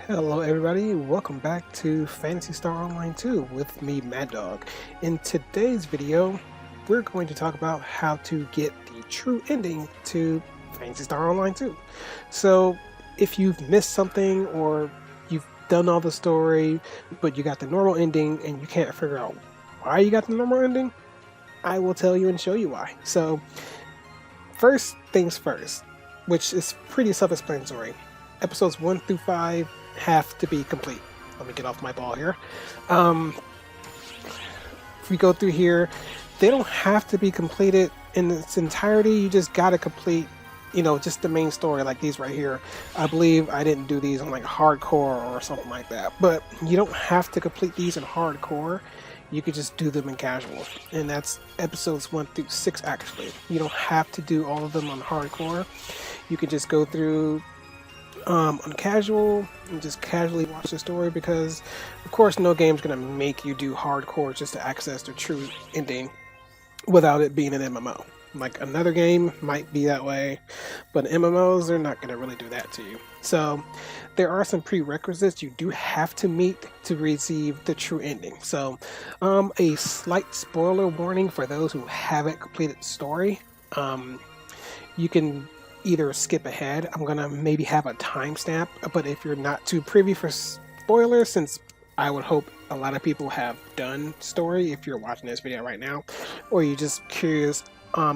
Hello everybody, welcome back to Phantasy Star Online 2 with me, Mad Dog. In today's video, we're going to talk about how to get the true ending to Phantasy Star Online 2. So, if you've missed something or you've done all the story, but you got the normal ending and you can't figure out why you got the normal ending, I will tell you and show you why. So, first things first, which is pretty self-explanatory. Episodes 1 through 5 have to be complete. Let me get off my ball here. If we go through here, they don't have to be completed in its entirety. You just gotta complete, just the main story, like these right here. I believe I didn't do these on like hardcore or something like that, but you don't have to complete these in hardcore. You could just do them in casual, and that's episodes 1 through 6 actually. You don't have to do all of them on hardcore. You can just go through on casual and just casually watch the story, because of course no game's gonna make you do hardcore just to access the true ending without it being an MMO. Like another game might be that way, but MMOs are not gonna really do that to you. So there are some prerequisites you do have to meet to receive the true ending. So a slight spoiler warning for those who haven't completed the story. You can either skip ahead. I'm gonna maybe have a timestamp, but if you're not too privy for spoilers, since I would hope a lot of people have done story if you're watching this video right now, or you're just curious,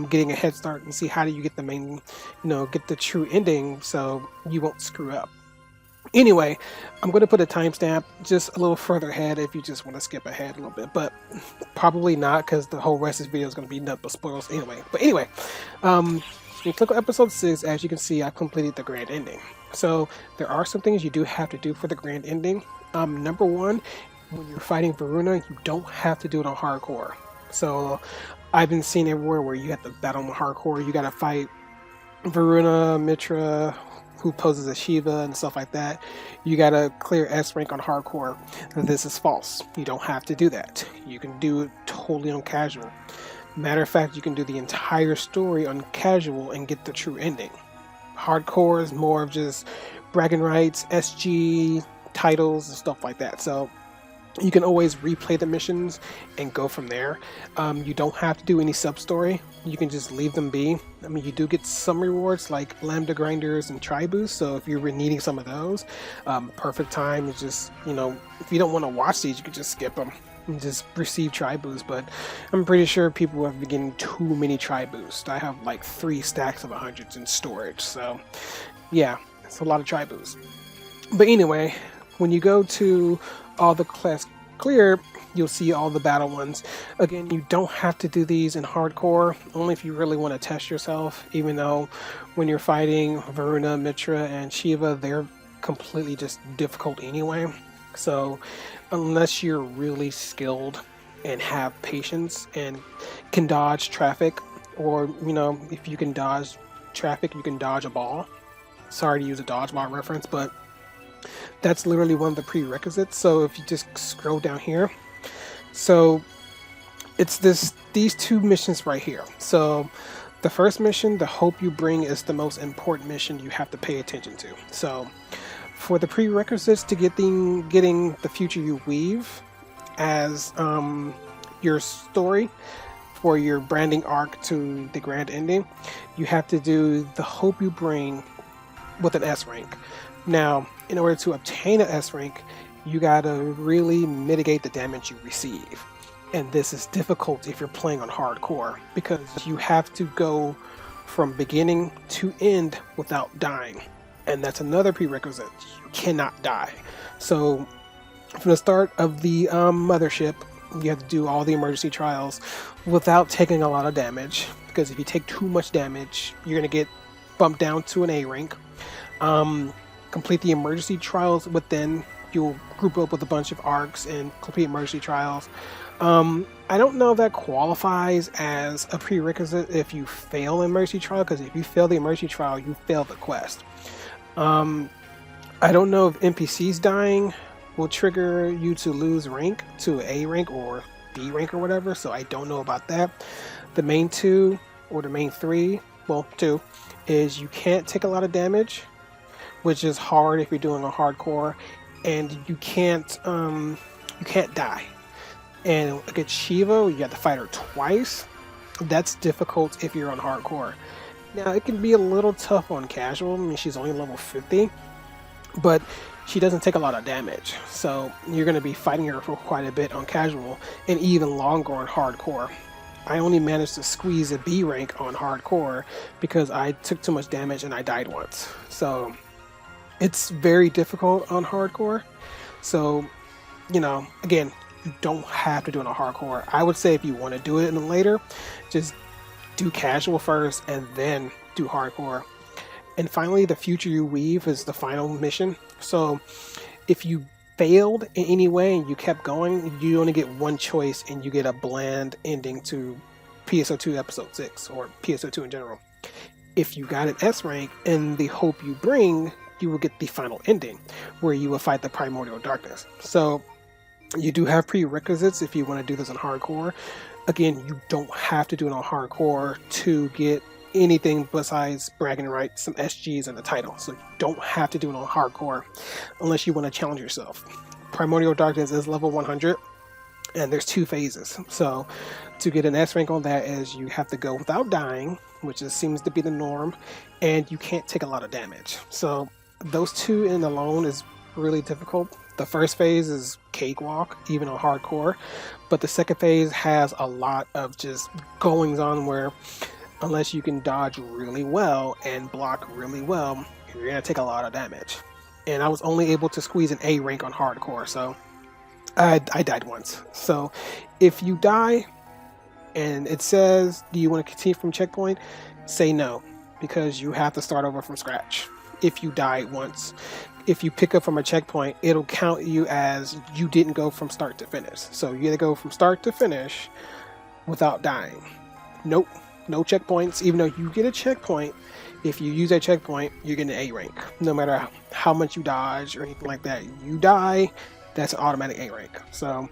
getting a head start and see how do you get the main, get the true ending so you won't screw up. Anyway, I'm going to put a timestamp just a little further ahead if you just want to skip ahead a little bit, but probably not, because the whole rest of this video is going to be nothing but spoilers anyway. But anyway, you click on episode 6, as you can see, I've completed the grand ending. So there are some things you do have to do for the grand ending. Number one, when you're fighting Varuna, you don't have to do it on hardcore. So I've been seeing everywhere where you have to battle on hardcore. You got to fight Varuna, Mitra, who poses as Shiva and stuff like that. You got to clear S rank on hardcore. This is false. You don't have to do that. You can do it totally on casual. Matter of fact, you can do the entire story on casual and get the true ending. Hardcore is more of just bragging rights, SG, titles, and stuff like that. So you can always replay the missions and go from there. You don't have to do any sub-story. You can just leave them be. I mean, you do get some rewards like Lambda Grinders and Tri-Boost, so if you're needing some of those, perfect time is just, if you don't want to watch these, you can just skip them and just receive Tri-Boost. But I'm pretty sure people have been getting too many Tri-Boost. I have like 3 stacks of 100s in storage, so yeah, it's a lot of Tri-Boost. But anyway, when you go to all the class clear, you'll see all the battle ones. Again, you don't have to do these in hardcore, only if you really want to test yourself, even though when you're fighting Varuna, Mitra, and Shiva, they're completely just difficult anyway. So unless you're really skilled and have patience and can dodge traffic, or if you can dodge traffic, you can dodge a ball. Sorry to use a dodgeball reference, but that's literally one of the prerequisites. So if you just scroll down here, so it's these 2 missions right here. So the first mission, the Hope You Bring, is the most important mission you have to pay attention to. So for the prerequisites to getting the Future You Weave as your story for your branding arc to the grand ending, you have to do the Hope You Bring with an S rank. Now, in order to obtain an S rank, you gotta really mitigate the damage you receive. And this is difficult if you're playing on hardcore, because you have to go from beginning to end without dying. And that's another prerequisite. You cannot die. So from the start of the mothership, you have to do all the emergency trials without taking a lot of damage, because if you take too much damage, you're gonna get bumped down to an A rank. Complete the emergency trials, but then you'll group up with a bunch of arcs and complete emergency trials. I don't know if that qualifies as a prerequisite if you fail an emergency trial, because if you fail the emergency trial, you fail the quest. I don't know if NPCs dying will trigger you to lose rank to A rank or B rank or whatever, so I don't know about that. The main 2, or the main 3, well, 2, is you can't take a lot of damage, which is hard if you're doing a hardcore, and you can't die. And against Shiva, you have to fight her twice. That's difficult if you're on hardcore. Now, it can be a little tough on casual. I mean, she's only level 50, but she doesn't take a lot of damage. So you're going to be fighting her for quite a bit on casual and even longer on hardcore. I only managed to squeeze a B rank on hardcore because I took too much damage and I died once. So it's very difficult on hardcore. So, again, you don't have to do it on hardcore. I would say if you want to do it in later, just do casual first and then do hardcore. And finally, the future you weave is the final mission. So if you failed in any way and you kept going, you only get one choice and you get a bland ending to PSO2 episode 6 or PSO2 in general. If you got an S rank and the hope you bring, you will get the final ending where you will fight the Primordial Darkness. So you do have prerequisites if you want to do this on hardcore. Again, you don't have to do it on hardcore to get anything besides bragging rights, some SGs, and the title. So you don't have to do it on hardcore unless you want to challenge yourself. Primordial Darkness is level 100, and there's 2 phases. So to get an S rank on that is you have to go without dying, which seems to be the norm, and you can't take a lot of damage. So those 2 in alone is really difficult. The first phase is cakewalk, even on hardcore, but the second phase has a lot of just goings on where unless you can dodge really well and block really well, you're going to take a lot of damage. And I was only able to squeeze an A rank on hardcore, so I died once. So if you die and it says, do you want to continue from checkpoint? Say no, because you have to start over from scratch if you die once. If you pick up from a checkpoint, it'll count you as you didn't go from start to finish. So you gotta go from start to finish without dying. Nope, no checkpoints. Even though you get a checkpoint, if you use a checkpoint, you're getting an A rank. No matter how much you dodge or anything like that. You die, that's an automatic A rank. So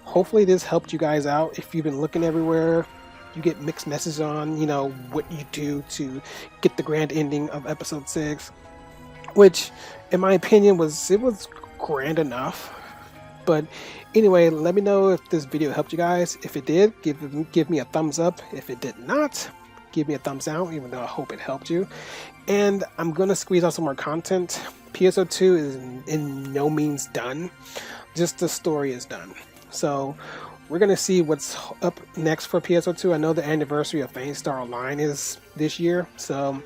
hopefully this helped you guys out. If you've been looking everywhere, you get mixed messages on, what you do to get the grand ending of episode 6. Which, in my opinion, was grand enough. But anyway, let me know if this video helped you guys. If it did, give me a thumbs up. If it did not, give me a thumbs down, even though I hope it helped you. And I'm going to squeeze out some more content. PSO2 is in no means done. Just the story is done. So we're going to see what's up next for PSO2. I know the anniversary of Star Online is this year, so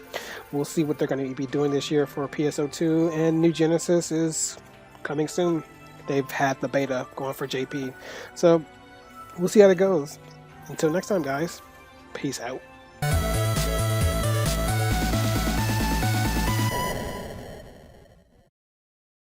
we'll see what they're going to be doing this year for PSO2. And New Genesis is coming soon. They've had the beta going for JP. So we'll see how it goes. Until next time, guys. Peace out.